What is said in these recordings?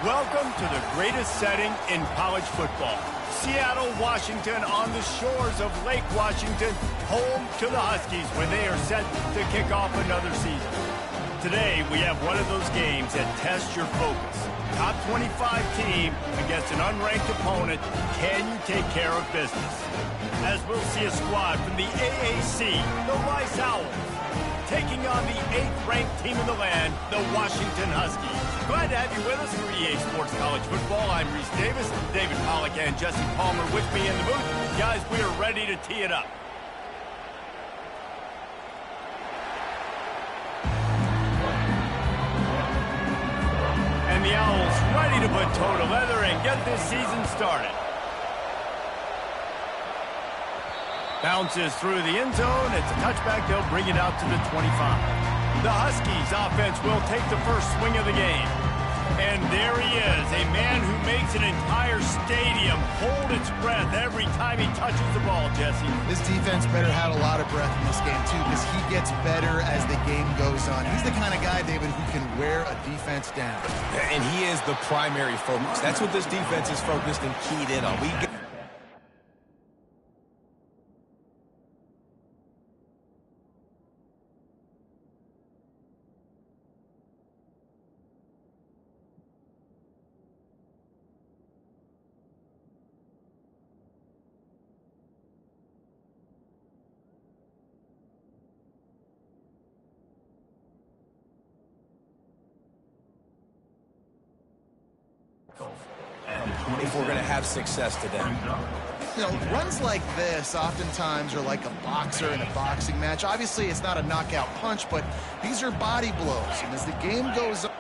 Welcome to the greatest setting in college football. Seattle, Washington, on the shores of Lake Washington, home to the Huskies, where they are set to kick off another season. Today, we have one of those games that tests your focus. Top 25 team against an unranked opponent. Can you take care of business? As we'll see a squad from the AAC, the Rice Owls, taking on the 8th-ranked team in the land, the Washington Huskies. Glad to have you with us for EA Sports College Football. I'm Reese Davis, David Pollack and Jesse Palmer with me in the booth. Guys, we are ready to tee it up. And the Owls ready to put toe to leather and get this season started. Bounces through the end zone. It's a touchback. They'll bring it out to the 25. The Huskies offense will take the first swing of the game. And there he is, a man who makes an entire stadium hold its breath every time he touches the ball, Jesse. This defense better have a lot of breath in this game, too, because he gets better as the game goes on. He's the kind of guy, David, who can wear a defense down. And he is the primary focus. That's what this defense is focused and keyed in on. If we're going to have success today. You know, runs like this oftentimes are like a boxer in a boxing match. Obviously, it's not a knockout punch, but these are body blows. And as the game goes on,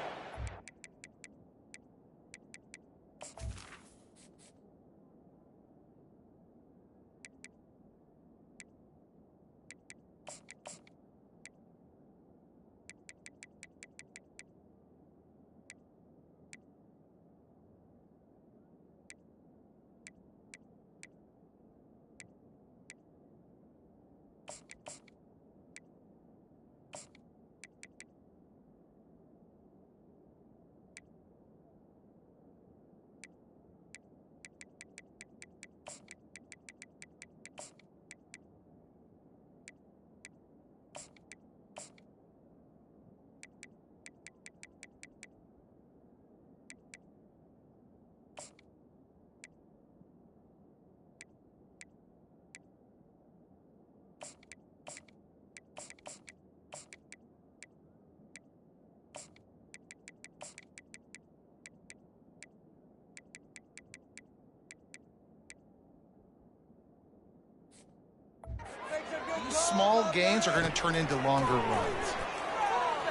these small gains are going to turn into longer runs.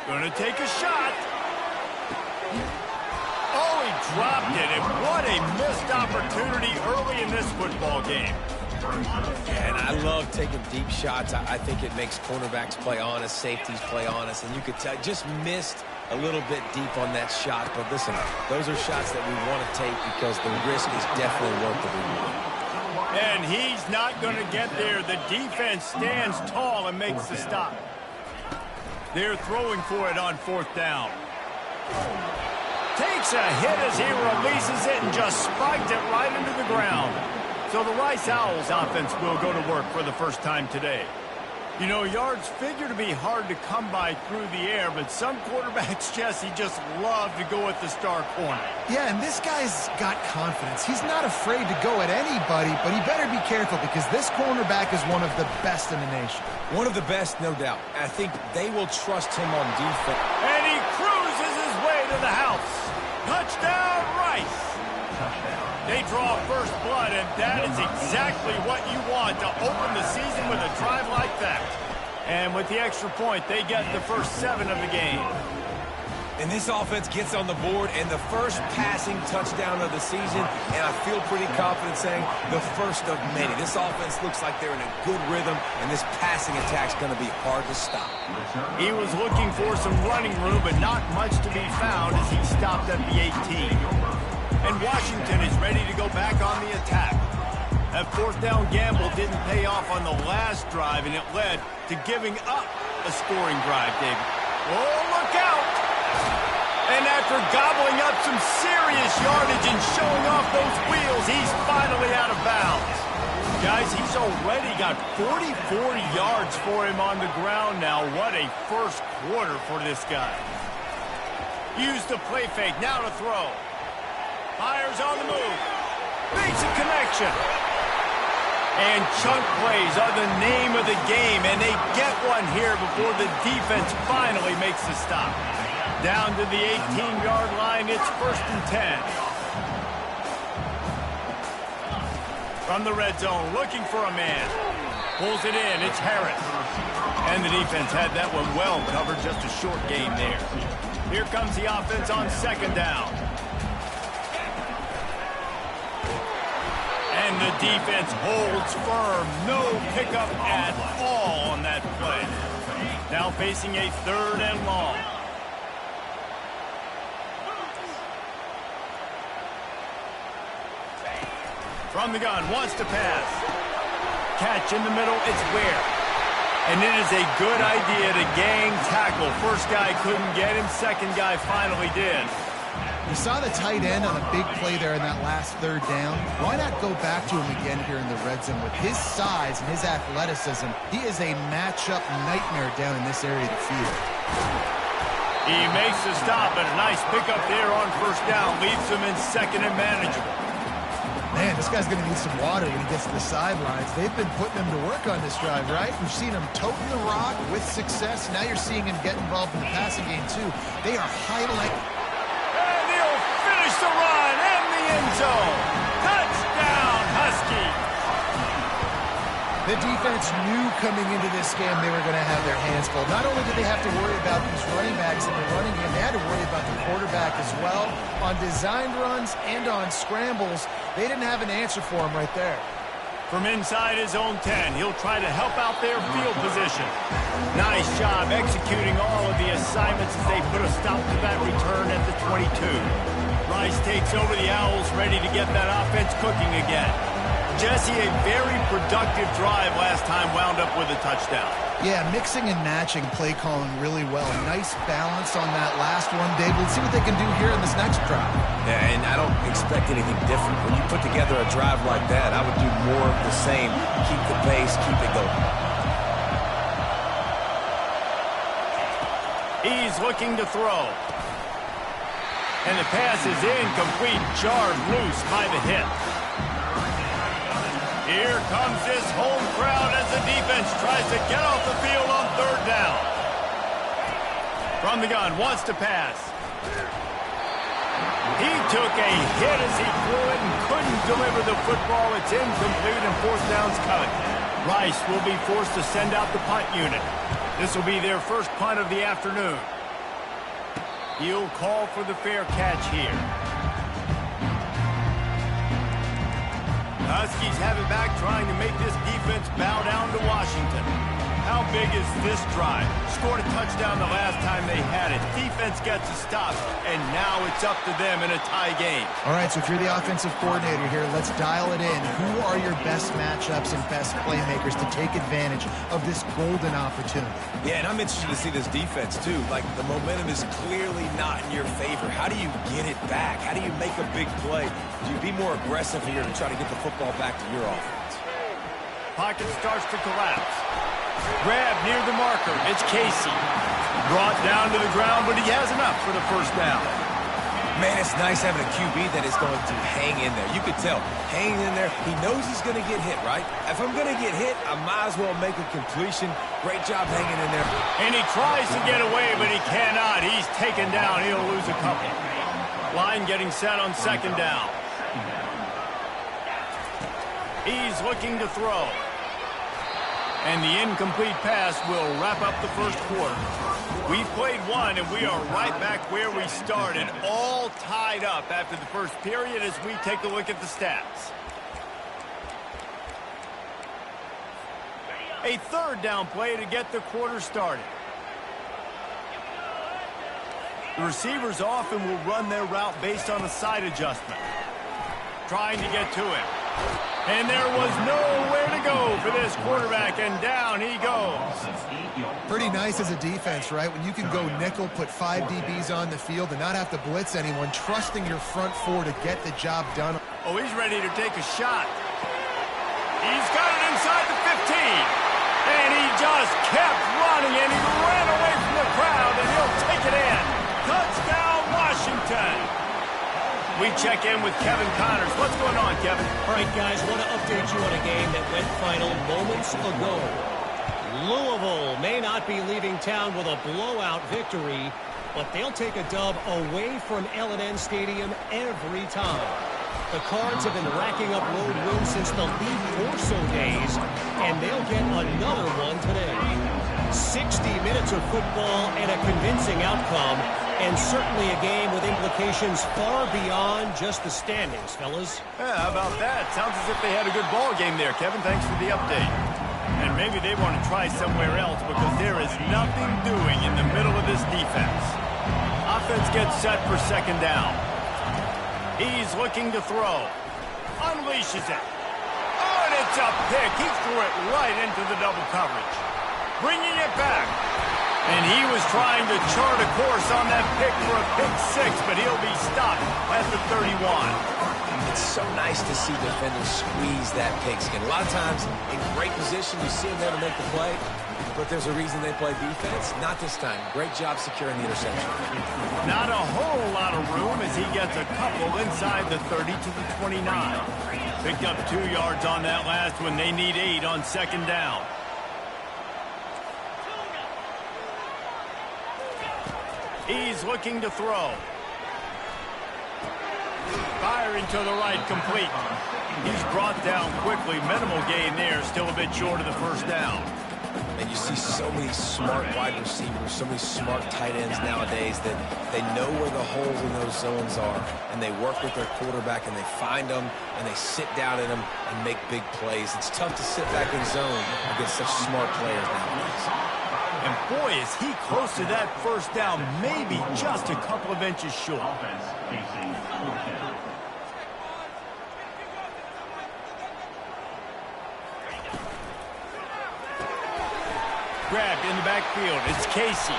Going to take a shot. Oh, he dropped it, and what a missed opportunity early in this football game. And I love taking deep shots. I think it makes cornerbacks play honest, safeties play honest, and you could tell just missed a little bit deep on that shot. But listen, those are shots that we want to take because the risk is definitely worth the reward. And he's not going to get there. The defense stands tall and makes the stop. They're throwing for it on 4th down. Takes a hit as he releases it and just spiked it right into the ground. So the Rice Owls offense will go to work for the first time today. You know, yards figure to be hard to come by through the air, but some quarterbacks, Jesse, just love to go at the star corner. Yeah, and this guy's got confidence. He's not afraid to go at anybody, but he better be careful because this cornerback is one of the best in the nation. One of the best, no doubt. I think they will trust him on defense. And he cruises his way to the house. Touchdown, Rice. They draw first blood, and that is exactly what you want to open the season with a drive like that. And with the extra point, they get the first 7 of the game. And this offense gets on the board, and the first passing touchdown of the season, and I feel pretty confident saying the first of many. This offense looks like they're in a good rhythm, and this passing attack's going to be hard to stop. He was looking for some running room, but not much to be found as he stopped at the 18. And Washington is ready to go back on the attack. That 4th down gamble didn't pay off on the last drive, and it led to giving up a scoring drive, David. Oh, look out! And that's After gobbling up some serious yardage and showing off those wheels, he's finally out of bounds. Guys, he's already got 44 yards for him on the ground now. What a first quarter for this guy. Use the play fake, now to throw. Fires on the move. Makes a connection. And chunk plays are the name of the game, and they get one here before the defense finally makes the stop. Down to the 18-yard line, it's 1st and 10. From the red zone, looking for a man. Pulls it in, it's Harris. And the defense had that one well covered, just a short gain there. Here comes the offense on 2nd down. And the defense holds firm. No pickup at all on that play. Now facing a 3rd and long. From the gun, wants to pass. Catch in the middle, it's Ware. And it is a good idea to gang tackle. First guy couldn't get him, second guy finally did. You saw the tight end on a big play there in that last 3rd down. Why not go back to him again here in the red zone? With his size and his athleticism, he is a matchup nightmare down in this area of the field. He makes the stop, and a nice pickup there on 1st down. Leaves him in 2nd and manageable. Man, this guy's going to need some water when he gets to the sidelines. They've been putting him to work on this drive, right? We've seen him toting the rock with success. Now you're seeing him get involved in the passing game, too. They are highlighting. And he'll finish the run in the end zone. Touchdown, Husky. The defense knew coming into this game they were going to have their hands full. Not only did they have to worry about these running backs in the running game, they had to worry about the quarterback as well. On designed runs and on scrambles, they didn't have an answer for him right there. From inside his own 10, he'll try to help out their field position. Nice job executing all of the assignments as they put a stop to that return at the 22. Rice takes over the Owls, ready to get that offense cooking again. Jesse, a very productive drive last time, wound up with a touchdown. Yeah, mixing and matching play calling really well. Nice balance on that last one, Dave. Let's see what they can do here in this next drive. Yeah, and I don't expect anything different. When you put together a drive like that, I would do more of the same. Keep the pace, keep it going. He's looking to throw. And the pass is incomplete, jarred loose by the hit. Here comes this home crowd as the defense tries to get off the field on 3rd down. From the gun, wants to pass. He took a hit as he threw it and couldn't deliver the football. It's incomplete and 4th down's coming. Rice will be forced to send out the punt unit. This will be their first punt of the afternoon. He'll call for the fair catch here. Huskies have it back, trying to make this defense bow down to Washington. How big is this drive? Scored a touchdown the last time they had it. Defense gets a stop, and now it's up to them in a tie game. All right, so if you're the offensive coordinator here, let's dial it in. Who are your best matchups and best playmakers to take advantage of this golden opportunity? Yeah, and I'm interested to see this defense, too. Like, the momentum is clearly not in your favor. How do you get it back? How do you make a big play? Do you be more aggressive here to try to get the football back to your offense? Pocket starts to collapse. Grab near the marker. It's Casey. Brought down to the ground, but he has enough for the 1st down. Man, it's nice having a QB that is going to hang in there. You could tell, hanging in there, he knows he's going to get hit, right? If I'm going to get hit, I might as well make a completion. Great job hanging in there. And he tries to get away, but he cannot. He's taken down. He'll lose a couple. Line getting set on 2nd down. He's looking to throw. And the incomplete pass will wrap up the 1st quarter. We've played one, and we are right back where we started, all tied up after the 1st period as we take a look at the stats. A 3rd down play to get the quarter started. The receivers often will run their route based on a side adjustment. Trying to get to him. And there was nowhere to go for this quarterback, and down he goes. Pretty nice as a defense, right? When you can go nickel, put 5 DBs on the field and not have to blitz anyone, trusting your front four to get the job done. Oh, he's ready to take a shot. He's got it inside the 15. And he just kept running, and he ran away from the crowd, and he'll take it in. Touchdown, Washington. We check in with Kevin Connors. What's going on, Kevin? All right, guys, want to update you on a game that went final moments ago. Louisville may not be leaving town with a blowout victory, but they'll take a dub away from L&N Stadium every time. The Cards have been racking up road wins since the Lee Corso days, and they'll get another one today. 60 minutes of football and a convincing outcome, and certainly a game with implications far beyond just the standings, fellas. Yeah, how about that? Sounds as if they had a good ball game there, Kevin. Thanks for the update. And maybe they want to try somewhere else because there is nothing doing in the middle of this defense. Offense gets set for second down. He's looking to throw. Unleashes it. Oh, and it's a pick. He threw it right into the double coverage. Bringing it back. And he was trying to chart a course on that pick for a pick 6, but he'll be stopped at the 31. It's so nice to see defenders squeeze that pigskin. A lot of times, in great position, you see them there to make the play, but there's a reason they play defense. Not this time. Great job securing the interception. Not a whole lot of room as he gets a couple inside the 30 to the 29. Picked up 2 yards on that last one. They need 8 on second down. He's looking to throw. Firing to the right, complete. He's brought down quickly. Minimal gain there, still a bit short of the first down. And you see so many smart wide receivers, so many smart tight ends nowadays that they know where the holes in those zones are, and they work with their quarterback, and they find them, and they sit down in them and make big plays. It's tough to sit back in zone against such smart players nowadays. And boy, is he close to that first down, maybe just a couple of inches short. Grabbed in the backfield. It's Casey.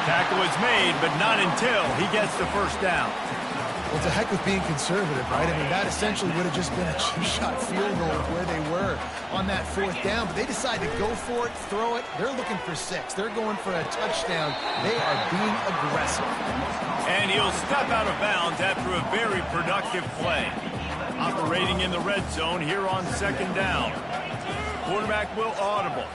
Tackle is made, but not until he gets the first down. Well, it's a heck of being conservative, right? I mean, that essentially would have just been a two-shot field goal of where they were on that fourth down. But they decided to go for it, throw it. They're looking for 6. They're going for a touchdown. They are being aggressive. And he'll step out of bounds after a very productive play. Operating in the red zone here on second down. Quarterback will audible.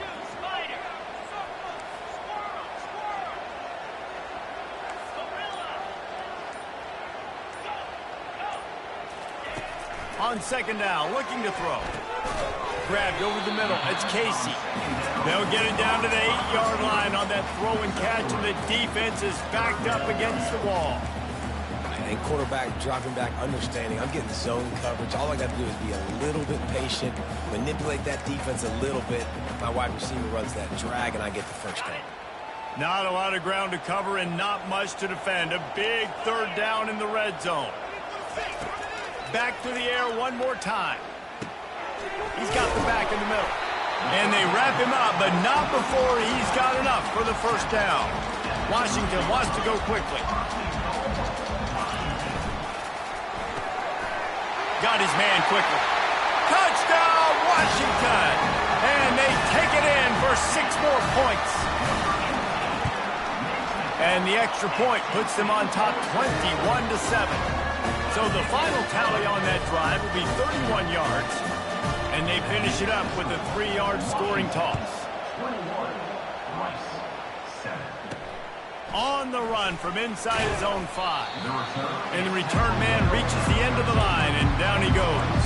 On second down, looking to throw. Grabbed over the middle. It's Casey. They'll get it down to the 8-yard line on that throw and catch, and the defense is backed up against the wall. And quarterback dropping back, understanding, I'm getting zone coverage. All I got to do is be a little bit patient, manipulate that defense a little bit. My wide receiver runs that drag, and I get the first down. Not a lot of ground to cover and not much to defend. A big third down in the red zone. Back to the air one more time. He's got the back in the middle. And they wrap him up, but not before he's got enough for the first down. Washington wants to go quickly. Got his man quickly. Touchdown, Washington! And they take it in for 6 more points. And the extra point puts them on top 21-7. So the final tally on that drive will be 31 yards, and they finish it up with a 3-yard scoring toss. On the run from inside his own 5. And the return man reaches the end of the line, and down he goes.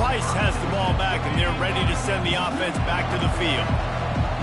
Rice has the ball back, and they're ready to send the offense back to the field.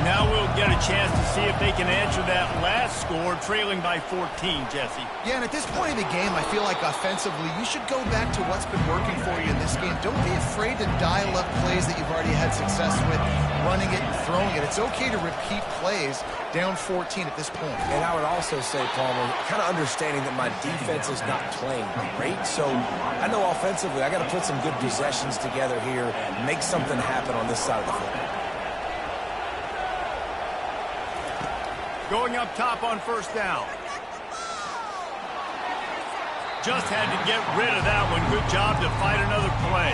Now we'll get a chance to see if they can answer that last score, trailing by 14, Jesse. Yeah, and at this point in the game, I feel like offensively, you should go back to what's been working for you in this game. Don't be afraid to dial up plays that you've already had success with, running it and throwing it. It's okay to repeat plays down 14 at this point. And I would also say, Palmer, kind of understanding that my defense is not playing great, so I know offensively I got to put some good possessions together here and make something happen on this side of the football. Going up top on first down. Just had to get rid of that one. Good job to fight another play.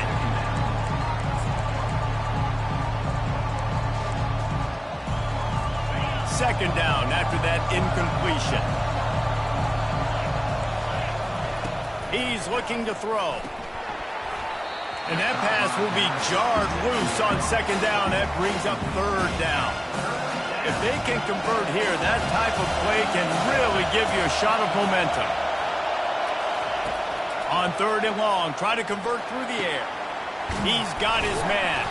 Second down after that incompletion. He's looking to throw. And that pass will be jarred loose on second down. That brings up third down. If they can convert here, that type of play can really give you a shot of momentum. On third and long, try to convert through the air. He's got his man.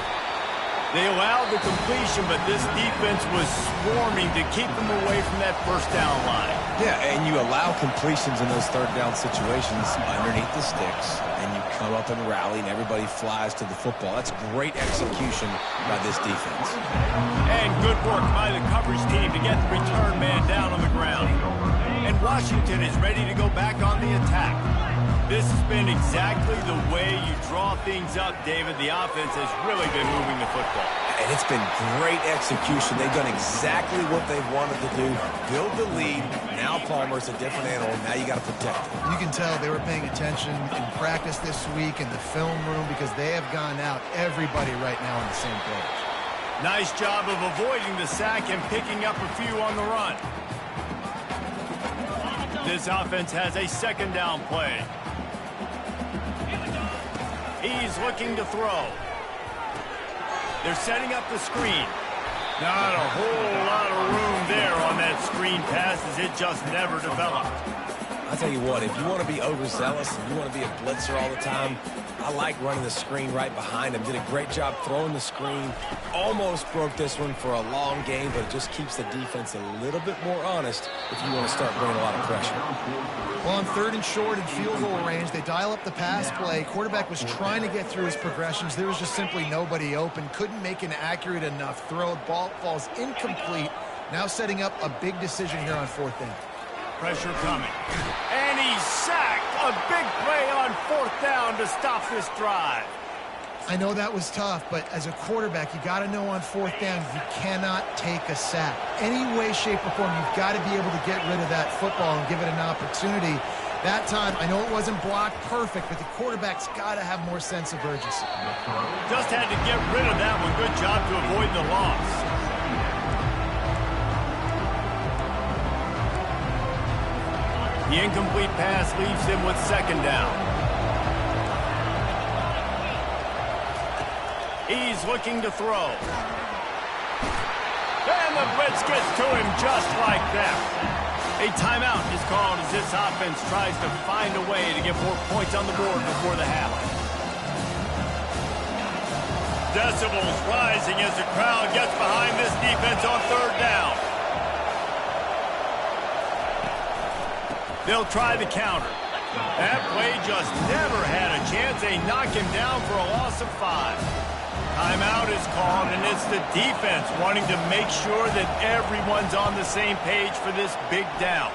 They allowed the completion, but this defense was swarming to keep them away from that first down line. Yeah, and you allow completions in those third down situations underneath the sticks, and you come up and rally, and everybody flies to the football. That's great execution by this defense. And good work by the coverage team to get the return man down on the ground. And Washington is ready to go back on the attack. This has been exactly the way you draw things up, David. The offense has really been moving the football. And it's been great execution. They've done exactly what they've wanted to do. Build the lead. Now Palmer's a different animal. Now you got to protect it. You can tell they were paying attention in practice this week in the film room because they have gone out, everybody right now on the same page. Nice job of avoiding the sack and picking up a few on the run. This offense has a second down play. He's looking to throw. They're setting up the screen. Not a whole lot of room there on that screen pass as it just never developed. I'll tell you what, if you want to be overzealous and you want to be a blitzer all the time, I like running the screen right behind him. Did a great job throwing the screen. Almost broke this one for a long game, but it just keeps the defense a little bit more honest if you want to start bringing a lot of pressure. Well, on third and short and field goal range, they dial up the pass play. Quarterback was trying to get through his progressions. There was just simply nobody open. Couldn't make an accurate enough throw. Ball falls incomplete. Now setting up a big decision here on fourth down. Pressure coming. And he's sacked. A big play on fourth down to stop this drive. I know that was tough, but as a quarterback, you got to know on fourth down, you cannot take a sack. Any way, shape, or form, you've got to be able to get rid of that football and give it an opportunity. That time, I know it wasn't blocked perfect, but the quarterback's got to have more sense of urgency. Just had to get rid of that one. Good job to avoid the loss. The incomplete pass leaves him with second down. He's looking to throw. And the blitz gets to him just like that. A timeout is called as this offense tries to find a way to get more points on the board before the half. Decibels rising as the crowd gets behind this defense on third down. They'll try the counter. That play just never had a chance. They knock him down for a loss of 5. Timeout is called, and it's the defense wanting to make sure that everyone's on the same page for this big down.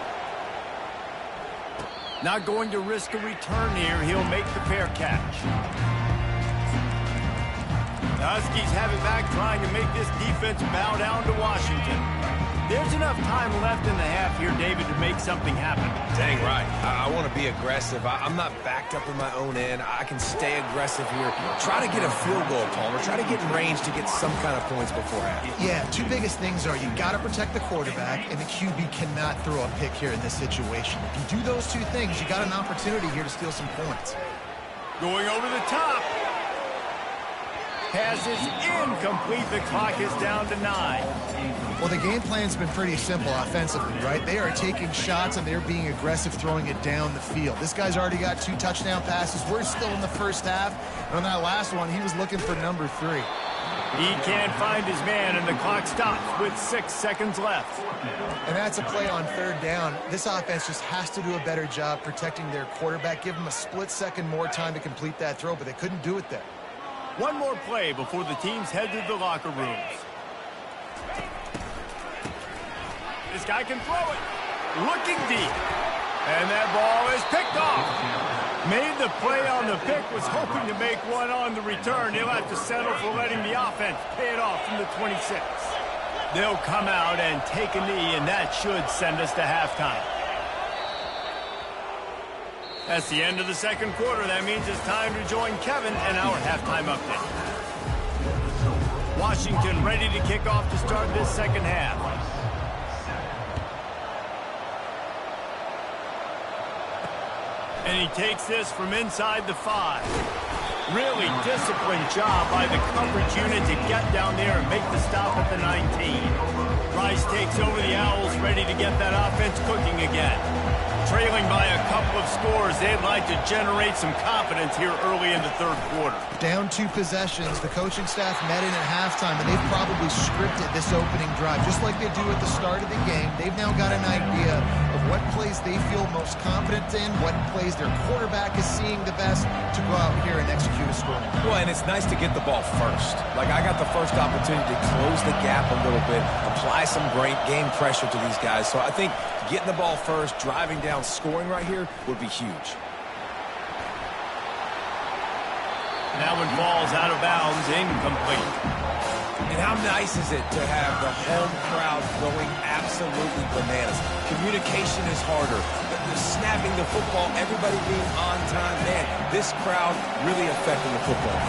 Not going to risk a return here. He'll make the fair catch. The Huskies have it back, trying to make this defense bow down to Washington. There's enough time left in the half here, David, to make something happen. Dang right. I want to be aggressive. I'm not backed up in my own end. I can stay aggressive here. Try to get a field goal, Palmer. Try to get in range to get some kind of points before half. Yeah, two biggest things are you got to protect the quarterback, and the QB cannot throw a pick here in this situation. If you do those two things, you got an opportunity here to steal some points. Going over the top. Pass is incomplete. The clock is down to 9. Well, the game plan's been pretty simple offensively, right? They are taking shots, and they're being aggressive, throwing it down the field. This guy's already got 2 touchdown passes. We're still in the first half. And on that last one, he was looking for number 3. He can't find his man, and the clock stops with 6 seconds left. And that's a play on third down. This offense just has to do a better job protecting their quarterback. Give him a split second more time to complete that throw, but they couldn't do it there. One more play before the teams head to the locker rooms. This guy can throw it. Looking deep. And that ball is picked off. Made the play on the pick, was hoping to make one on the return. He'll have to settle for letting the offense pay it off from the 26. They'll come out and take a knee, and that should send us to halftime. That's the end of the second quarter. That means it's time to join Kevin and our halftime update. Washington ready to kick off to start this second half. And he takes this from inside the 5. Really disciplined job by the coverage unit to get down there and make the stop at the 19. Rice takes over the Owls, ready to get that offense cooking again. Trailing by a couple of scores, they'd like to generate some confidence here early in the third quarter. Down 2 possessions, the coaching staff met in at halftime, and they've probably scripted this opening drive, just like they do at the start of the game. They've now got an idea of what plays they feel most confident in, what plays their quarterback is seeing the best to go out here and execute a score. Well, and it's nice to get the ball first. Like, I got the first opportunity to close the gap a little bit, apply some great game pressure to these guys. So I think getting the ball first, driving down, scoring right here would be huge. That one falls out of bounds, incomplete. And how nice is it to have the home crowd going absolutely bananas? Communication is harder. The snapping the football, everybody being on time. Man, this crowd really affecting the football.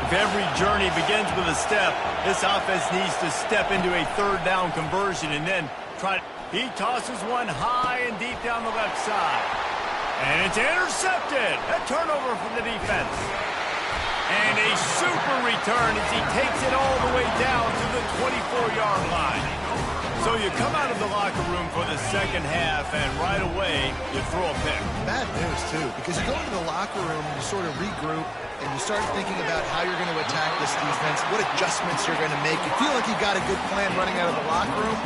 If every journey begins with a step, this offense needs to step into a third down conversion and then try to... He tosses one high and deep down the left side. And it's intercepted. A turnover for the defense. And a super return as he takes it all the way down to the 24-yard line. So you come out of the locker room for the second half, and right away, you throw a pick. Bad news, too, because you go into the locker room and you sort of regroup, and you start thinking about how you're going to attack this defense, what adjustments you're going to make. You feel like you got a good plan running out of the locker room,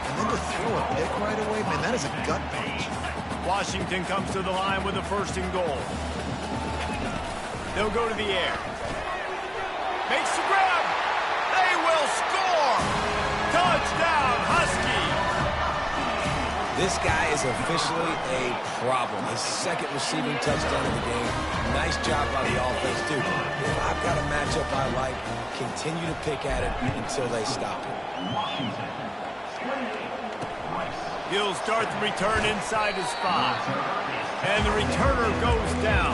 and then to throw a pick right away, man, that is a gut punch. Washington comes to the line with a 1st and goal. They'll go to the air. Makes the grab. They will score. Touchdown, Huskies. This guy is officially a problem. His 2nd receiving touchdown of the game. Nice job by the offense, too. If I've got a matchup I like, continue to pick at it until they stop it. He'll start the return inside his 5. And the returner goes down.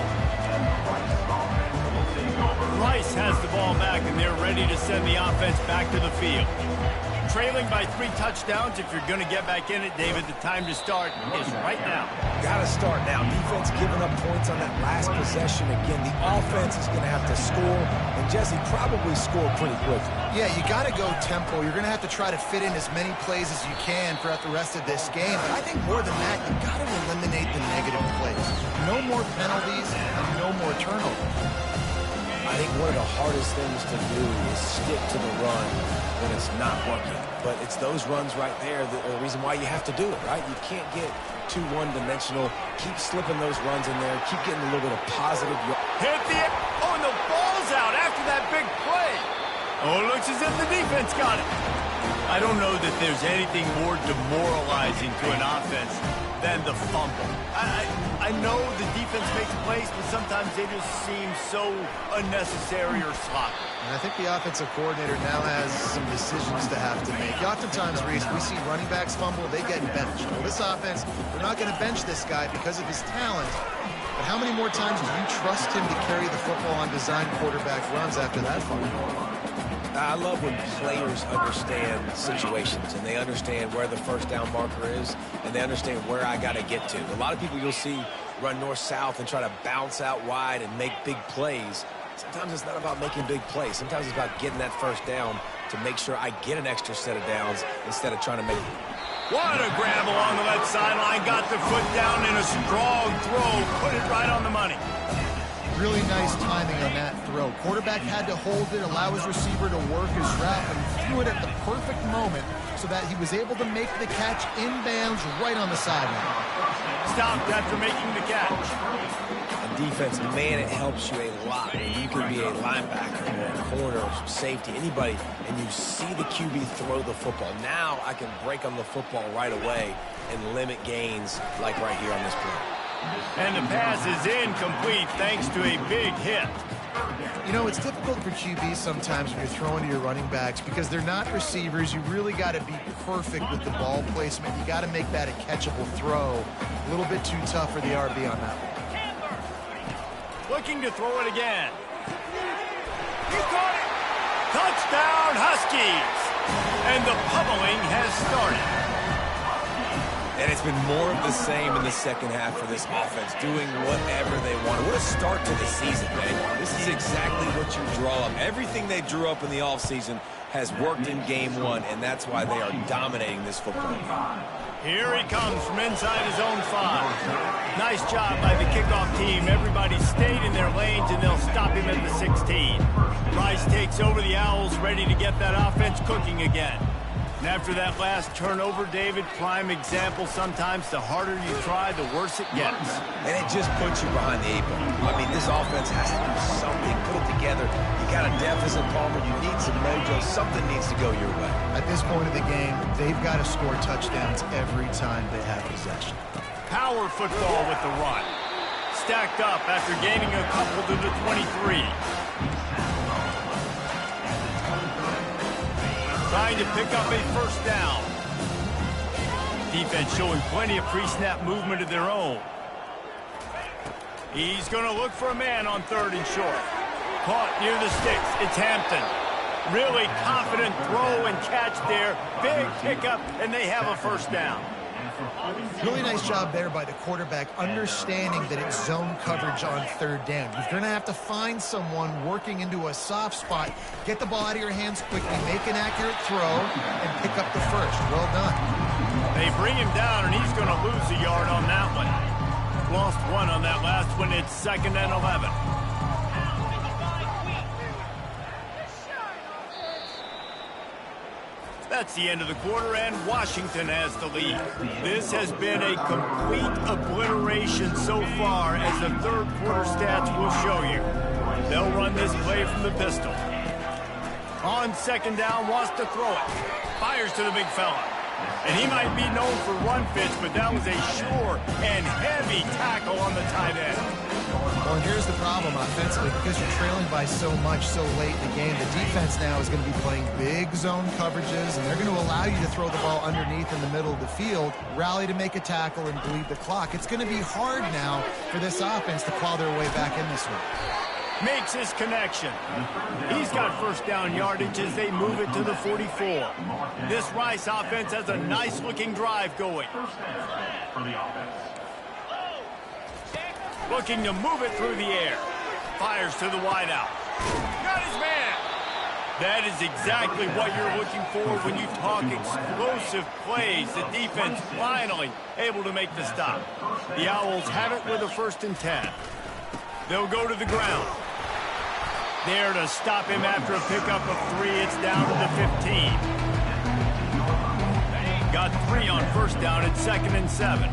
Rice has the ball back, and they're ready to send the offense back to the field. Trailing by 3 touchdowns. If you're going to get back in it, David, the time to start is right now. Got to start now. Defense giving up points on that last possession. Again, the offense is going to have to score, and Jesse probably scored pretty quickly. Yeah, you got to go tempo. You're going to have to try to fit in as many plays as you can throughout the rest of this game. But I think more than that, you got to eliminate the negative plays. No more penalties and no more turnovers. I think one of the hardest things to do is stick to the run when it's not working. But it's those runs right there that are the reason why you have to do it, right? You can't get too one-dimensional. Keep slipping those runs in there. Keep getting a little bit of positive. Hit the... Oh, and the ball's out after that big play. Oh, it looks as if the defense got it. I don't know that there's anything more demoralizing to an offense than the fumble. I know the defense makes plays, but sometimes they just seem so unnecessary or sloppy. And I think the offensive coordinator now has some decisions to have to make. Oftentimes, Reese, we see running backs fumble, they get benched. Well, this offense, they're not going to bench this guy because of his talent. But how many more times do you trust him to carry the football on design quarterback runs after that fumble? I love when players understand situations and they understand where the 1st down marker is and they understand where I got to get to. A lot of people you'll see run north-south and try to bounce out wide and make big plays. Sometimes it's not about making big plays. Sometimes it's about getting that 1st down to make sure I get an extra set of downs instead of trying to make... What a grab along the left sideline. Got the foot down in a strong throw. Put it right on the money. Really nice timing on that throw. Quarterback had to hold it, allow his receiver to work his route, and he threw it at the perfect moment so that he was able to make the catch inbounds right on the sideline. Stopped after making the catch. On defense, man, it helps you a lot. You can be a linebacker or a corner or safety, anybody, and you see the QB throw the football. Now I can break on the football right away and limit gains like right here on this play. And the pass is incomplete thanks to a big hit. You know, it's difficult for QBs sometimes when you're throwing to your running backs because they're not receivers. You really got to be perfect with the ball placement. You got to make that a catchable throw. A little bit too tough for the RB on that one. Looking to throw it again. He caught it. Touchdown, Huskies. And the pummeling has started. And it's been more of the same in the second half for this offense, doing whatever they want. What a start to the season, man. This is exactly what you draw up. Everything they drew up in the offseason has worked in game one, and that's why they are dominating this football game. Here he comes from inside his own 5. Nice job by the kickoff team. Everybody stayed in their lanes, and they'll stop him at the 16. Rice takes over the Owls, ready to get that offense cooking again. And after that last turnover, David, prime example, sometimes the harder you try, the worse it gets. And it just puts you behind the 8 ball. I mean, this offense has to do something, put it together. You got a deficit, Palmer. You need some mojo. Something needs to go your way. At this point of the game, they've got to score touchdowns every time they have possession. Power football with the run. Stacked up after gaining a couple to the 23. Trying to pick up a first down. Defense showing plenty of pre-snap movement of their own. He's going to look for a man on 3rd and short. Caught near the sticks. It's Hampton. Really confident throw and catch there. Big pickup, and they have a first down. Really nice job there by the quarterback, understanding that it's zone coverage on 3rd down. You're going to have to find someone working into a soft spot, get the ball out of your hands quickly, make an accurate throw, and pick up the first. Well done. They bring him down, and he's going to lose a yard on that one. Lost 1 on that last one. It's 2nd and 11. That's the end of the quarter, and Washington has the lead. This has been a complete obliteration so far, as the 3rd quarter stats will show you. They'll run this play from the pistol. On 2nd down, wants to throw it. Fires to the big fella. And he might be known for run fits, but that was a sure and heavy tackle on the tight end. Well, and here's the problem offensively. Because you're trailing by so much so late in the game, the defense now is going to be playing big zone coverages, and they're going to allow you to throw the ball underneath in the middle of the field, rally to make a tackle, and bleed the clock. It's going to be hard now for this offense to claw their way back in this one. Makes his connection. He's got first down yardage as they move it to the 44. This Rice offense has a nice-looking drive going. Looking to move it through the air. Fires to the wideout. Got his man. That is exactly what you're looking for when you talk explosive plays. The defense finally able to make the stop. The Owls have it with a 1st and 10. They'll go to the ground. There to stop him after a pickup of 3. It's down to the 15. Got 3 on 1st down. It's 2nd and 7.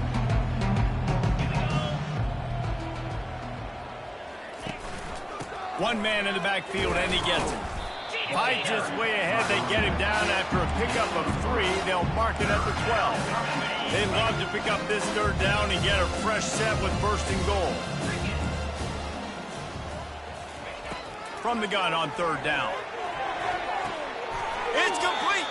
One man in the backfield, and he gets it. Fights his way ahead. They get him down after a pickup of 3. They'll mark it at the 12. They'd love to pick up this 3rd down and get a fresh set with 1st and goal. From the gun on 3rd down. It's complete.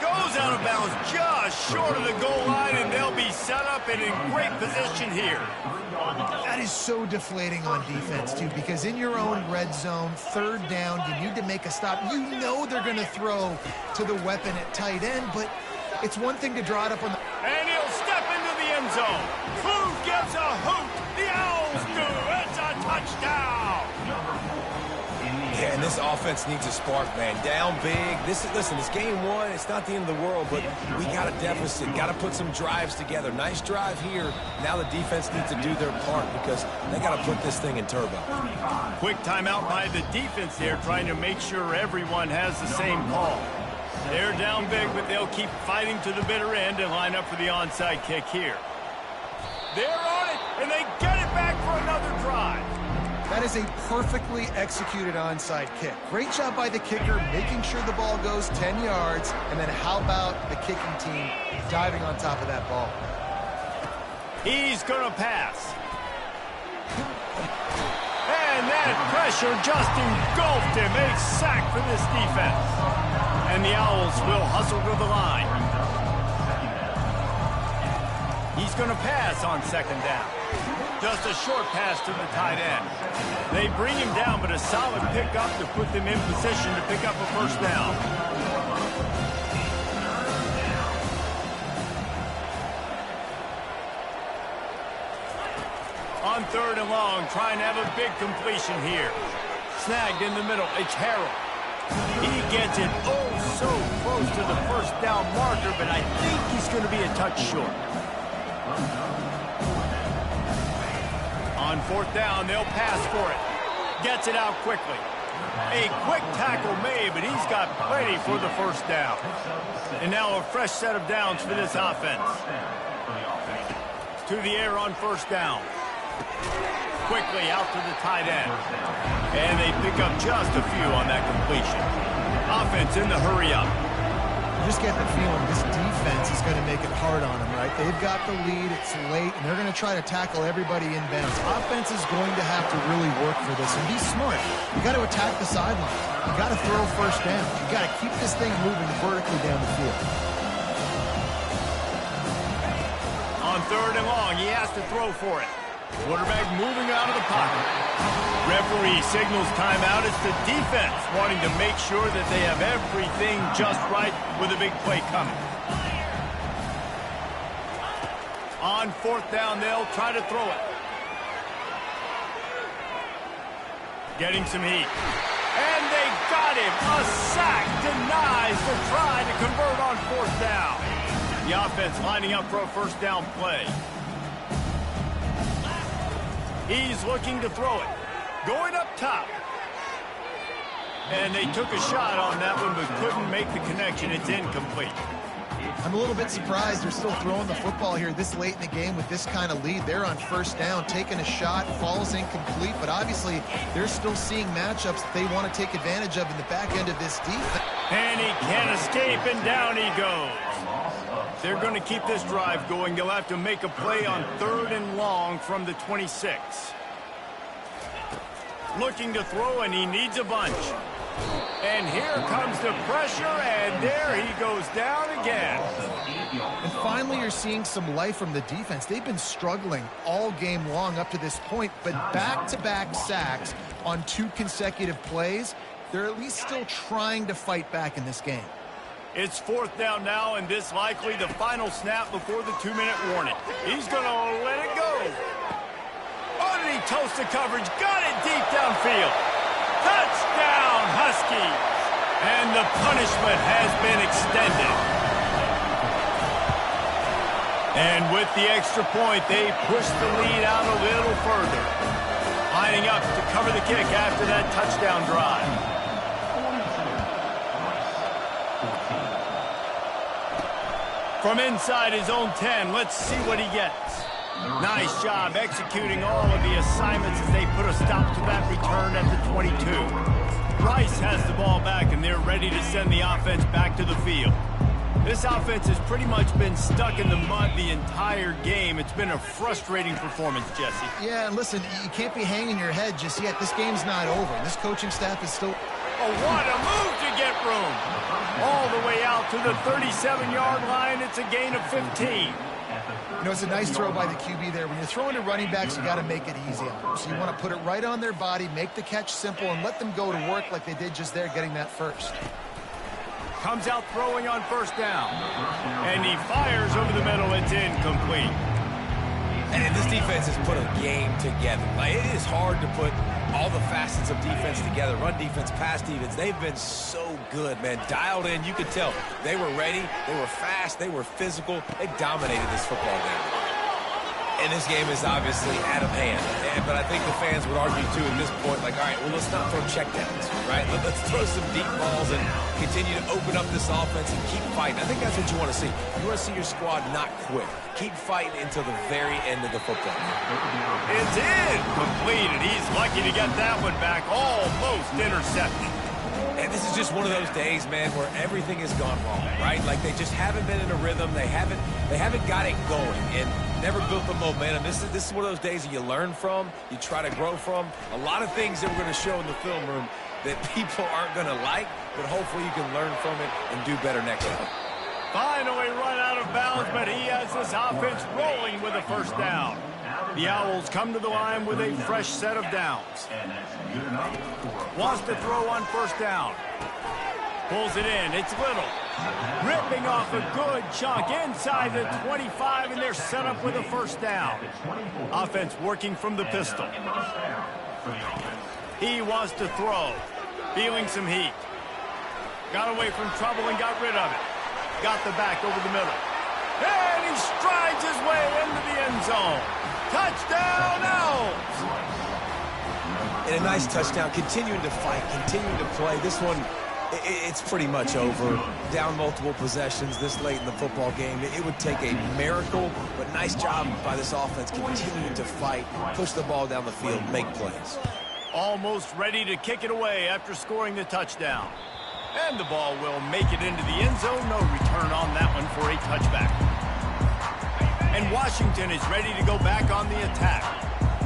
Goes out of bounds just short of the goal line, and they'll be set up and in great position here. That is so deflating on defense, too, because in your own red zone, 3rd down, you need to make a stop. You know they're going to throw to the weapon at tight end, but it's one thing to draw it up on the... And he'll step into the end zone. Who gets a hoot? The Owls do. It's a touchdown. Yeah, and this offense needs a spark, man. Down big. Listen, it's game one. It's not the end of the world, but we got a deficit. Got to put some drives together. Nice drive here. Now the defense needs to do their part because they got to put this thing in turbo. Quick timeout by the defense there, trying to make sure everyone has the same call. They're down big, but they'll keep fighting to the bitter end and line up for the onside kick here. They're on it, and they get it back for another drive. That is a perfectly executed onside kick. Great job by the kicker, making sure the ball goes 10 yards, and then how about the kicking team diving on top of that ball? He's going to pass. And that pressure just engulfed him. A sack for this defense. And the Owls will hustle to the line. He's going to pass on second down. Just a short pass to the tight end. They bring him down, but a solid pickup to put them in position to pick up a first down. On third and long, trying to have a big completion here. Snagged in the middle. It's Harrell. He gets it so close to the first down marker, but I think he's going to be a touch short. On fourth down, they'll pass for it. Gets it out quickly. A quick tackle made, but he's got plenty for the first down. And now a fresh set of downs for this offense. To the air on first down. Quickly out to the tight end. And they pick up just a few on that completion. Offense in the hurry up. You just get the feeling this defense is going to make it hard on them, right? They've got the lead, it's late, and they're going to try to tackle everybody inbounds. Offense is going to have to really work for this and be smart. You got to attack the sideline. You got to throw first down. You got to keep this thing moving vertically down the field. On third and long, he has to throw for it. Quarterback moving out of the pocket. Referee signals timeout. It's the defense wanting to make sure that they have everything just right with a big play coming. On fourth down, they'll try to throw it. Getting some heat. And they got him. A sack denies the try to convert on fourth down. The offense lining up for a first down play. He's looking to throw it. Going up top. And they took a shot on that one, but couldn't make the connection. It's incomplete. I'm a little bit surprised they're still throwing the football here this late in the game with this kind of lead. They're on first down, taking a shot, falls incomplete, but obviously they're still seeing matchups that they want to take advantage of in the back end of this defense. And he can't escape, and down he goes. They're going to keep this drive going. They'll have to make a play on third and long from the 26. Looking to throw, and he needs a bunch. And here comes the pressure, and there he goes down again. And finally, you're seeing some life from the defense. They've been struggling all game long up to this point, but back-to-back sacks on 2 consecutive plays, they're at least still trying to fight back in this game. It's fourth down now, and this likely the final snap before the 2-minute warning. He's going to let it go. Oh, did he toast the coverage? Got it deep downfield. Touchdown, Huskies. And the punishment has been extended. And with the extra point, they push the lead out a little further. Lining up to cover the kick after that touchdown drive. From inside his own 10, let's see what he gets. Nice job executing all of the assignments as they put a stop to that return at the 22. Rice has the ball back, and they're ready to send the offense back to the field. This offense has pretty much been stuck in the mud the entire game. It's been a frustrating performance, Jesse. Yeah, and listen, you can't be hanging your head just yet. This game's not over. This coaching staff is still... Oh, what a move to get room. All the way out to the 37-yard line. It's a gain of 15. You know, it's a nice throw by the QB there. When you're throwing to running backs, you got to make it easy on them. So you want to put it right on their body, make the catch simple, and let them go to work like they did just there, getting that first. Comes out throwing on first down. And he fires over the middle. It's incomplete. And this defense has put a game together. Like, it is hard to put all the facets of defense together, run defense, pass defense. They've been so good, man. Dialed in, you could tell. They were ready, they were fast, they were physical. They dominated this football game. And this game is obviously out of hand. But I think the fans would argue, too, at this point, like, all right, well, let's not throw checkdowns, right? Let's throw some deep balls and continue to open up this offense and keep fighting. I think that's what you want to see. You want to see your squad not quit. Keep fighting until the very end of the football game. It's incomplete, and he's lucky to get that one back, almost intercepted. And this is just one of those days, man, where everything has gone wrong, right? Like they just haven't been in a rhythm. They haven't got it going and never built the momentum. This is one of those days that you learn from, you try to grow from. A lot of things that we're going to show in the film room that people aren't going to like, but hopefully you can learn from it and do better next time. Finally run out of bounds, but he has this offense rolling with a first down. The Owls come to the line with a fresh set of downs. Wants to throw on first down. Pulls it in. It's Little. Ripping off a good chunk inside the 25, and they're set up with a first down. Offense working from the pistol. He wants to throw. Feeling some heat. Got away from trouble and got rid of it. Got the back over the middle. And he strides his way into the end zone. Touchdown, Owls! And a nice touchdown, continuing to fight, continuing to play. This one, it's pretty much over. Down multiple possessions this late in the football game. It would take a miracle, but nice job by this offense continuing to fight, push the ball down the field, make plays. Almost ready to kick it away after scoring the touchdown. And the ball will make it into the end zone. No return on that one for a touchback. And Washington is ready to go back on the attack.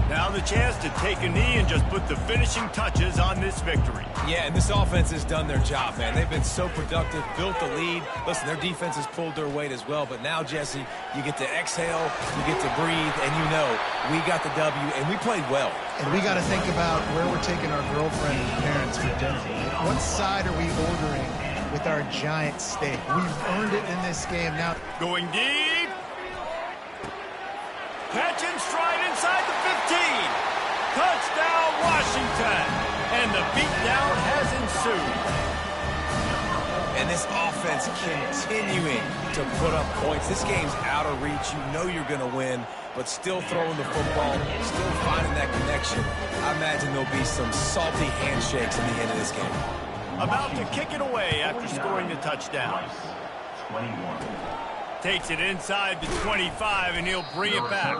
Now the chance to take a knee and just put the finishing touches on this victory. Yeah, and this offense has done their job, man. They've been so productive, built the lead. Listen, their defense has pulled their weight as well. But now, Jesse, you get to exhale, you get to breathe, and you know we got the W, and we played well. And we got to think about where we're taking our girlfriend and parents for dinner. What side are we ordering with our giant steak? We've earned it in this game. Now going deep. Catch and stride inside the 15. Touchdown, Washington. And the beatdown has ensued. And this offense continuing to put up points. This game's out of reach. You know you're going to win, but still throwing the football, still finding that connection. I imagine there'll be some salty handshakes in the end of this game. About to kick it away after scoring the touchdown. Takes it inside the 25, and he'll bring it back.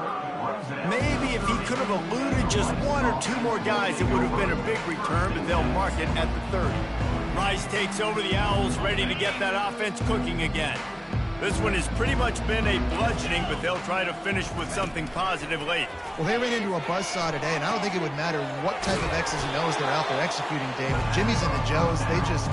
Maybe if he could have eluded just one or two more guys, it would have been a big return, but they'll mark it at the 30. Rice takes over the Owls, ready to get that offense cooking again. This one has pretty much been a bludgeoning, but they'll try to finish with something positive late. Well, they ran into a buzzsaw today, and I don't think it would matter what type of X's and O's they're out there executing, David. Jimmy's and the Joes, they're just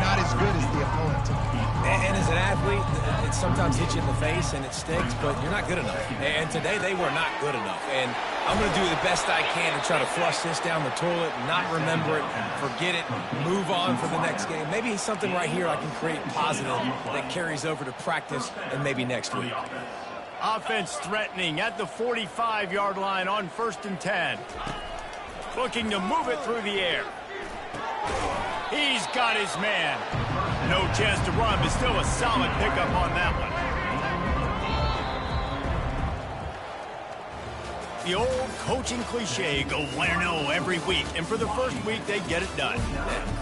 not as good as the opponent. And as an athlete, it sometimes hits you in the face and it stinks, but you're not good enough. And today they were not good enough. And I'm going to do the best I can to try to flush this down the toilet, not remember it, forget it, move on for the next game. Maybe something right here I can create positive that carries over to practice and maybe next week. Offense threatening at the 45-yard line on 1st and 10. Looking to move it through the air. He's got his man. No chance to run, but still a solid pickup on that one. The old coaching cliche, go win or no every week. And for the first week, they get it done.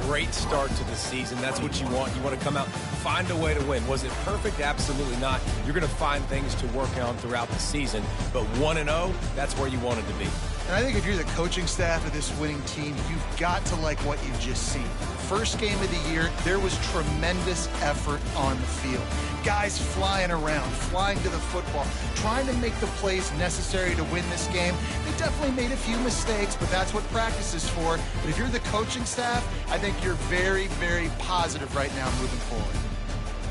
Great start to the season. That's what you want. You want to come out, find a way to win. Was it perfect? Absolutely not. You're going to find things to work on throughout the season. But 1-0, that's where you wanted to be. And I think if you're the coaching staff of this winning team, you've got to like what you've just seen. First game of the year, there was tremendous effort on the field. Guys flying around, flying to the football, trying to make the plays necessary to win this game. They definitely made a few mistakes, but that's what practice is for. But if you're the coaching staff, I think you're very, very positive right now moving forward.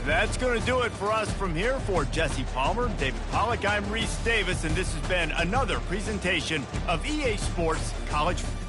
That's going to do it for us from here. For Jesse Palmer, David Pollack, I'm Reese Davis, and this has been another presentation of EA Sports College Football.